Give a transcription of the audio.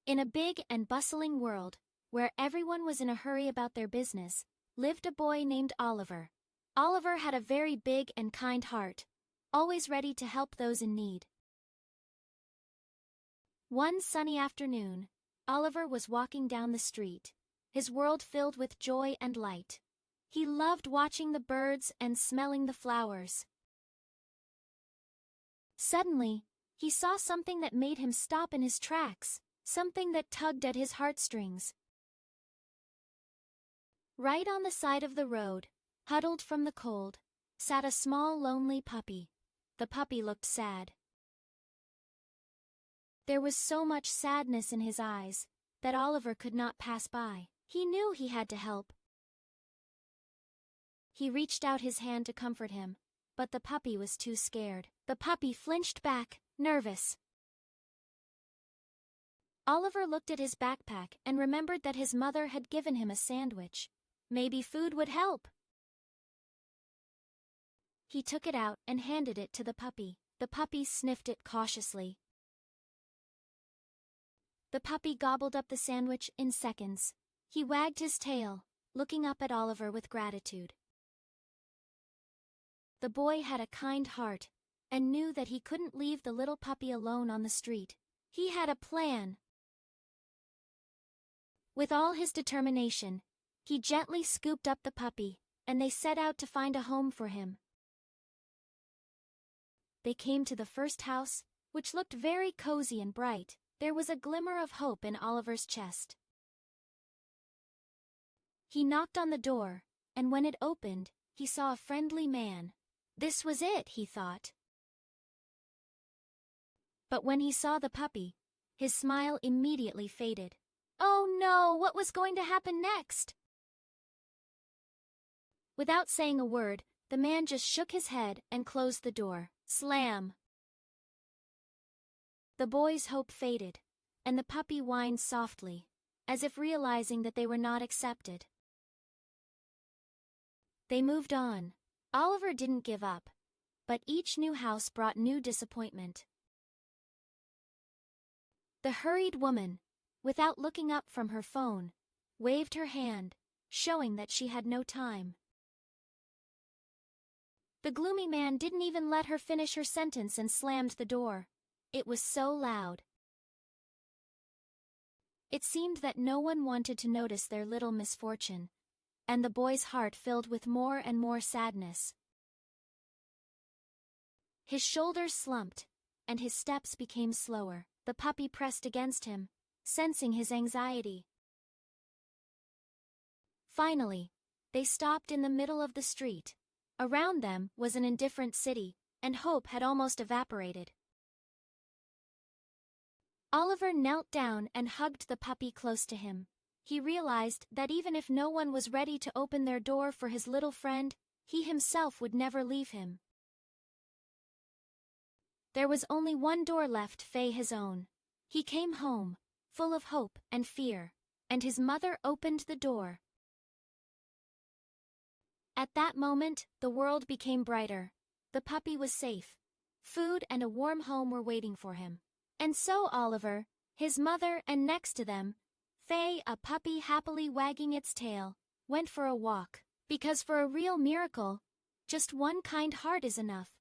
In a big and bustling world, where everyone was in a hurry about their business, lived a boy named Oliver. Oliver had a very big and kind heart, always ready to help those in need. One sunny afternoon, Oliver was walking down the street, his world filled with joy and light. He loved watching the birds and smelling the flowers. Suddenly, he saw something that made him stop in his tracks, something that tugged at his heartstrings. Right on the side of the road, huddled from the cold, sat a small lonely puppy. The puppy looked sad. There was so much sadness in his eyes that Oliver could not pass by. He knew he had to help. He reached out his hand to comfort him, but the puppy was too scared. The puppy flinched back, nervous. Oliver looked at his backpack and remembered that his mother had given him a sandwich. Maybe food would help. He took it out and handed it to the puppy. The puppy sniffed it cautiously. The puppy gobbled up the sandwich in seconds. He wagged his tail, looking up at Oliver with gratitude. The boy had a kind heart and knew that he couldn't leave the little puppy alone on the street. He had a plan. With all his determination, he gently scooped up the puppy, and they set out to find a home for him. They came to the first house, which looked very cozy and bright. There was a glimmer of hope in Oliver's chest. He knocked on the door, and when it opened, he saw a friendly man. This was it, he thought. But when he saw the puppy, his smile immediately faded. Oh no, what was going to happen next? Without saying a word, the man just shook his head and closed the door. Slam! The boy's hope faded, and the puppy whined softly, as if realizing that they were not accepted. They moved on. Oliver didn't give up, but each new house brought new disappointment. The hurried woman, without looking up from her phone, waved her hand, showing that she had no time. The gloomy man didn't even let her finish her sentence and slammed the door. It was so loud. It seemed that no one wanted to notice their little misfortune, and the boy's heart filled with more and more sadness. His shoulders slumped, and his steps became slower. The puppy pressed against him, sensing his anxiety. Finally, they stopped in the middle of the street. Around them was an indifferent city, and hope had almost evaporated. Oliver knelt down and hugged the puppy close to him. He realized that even if no one was ready to open their door for his little friend, he himself would never leave him. There was only one door left, his own. He came home, full of hope and fear, and his mother opened the door. At that moment, the world became brighter. The puppy was safe. Food and a warm home were waiting for him. And so Oliver, his mother, and next to them, Faye, a puppy happily wagging its tail, went for a walk. Because for a real miracle, just one kind heart is enough.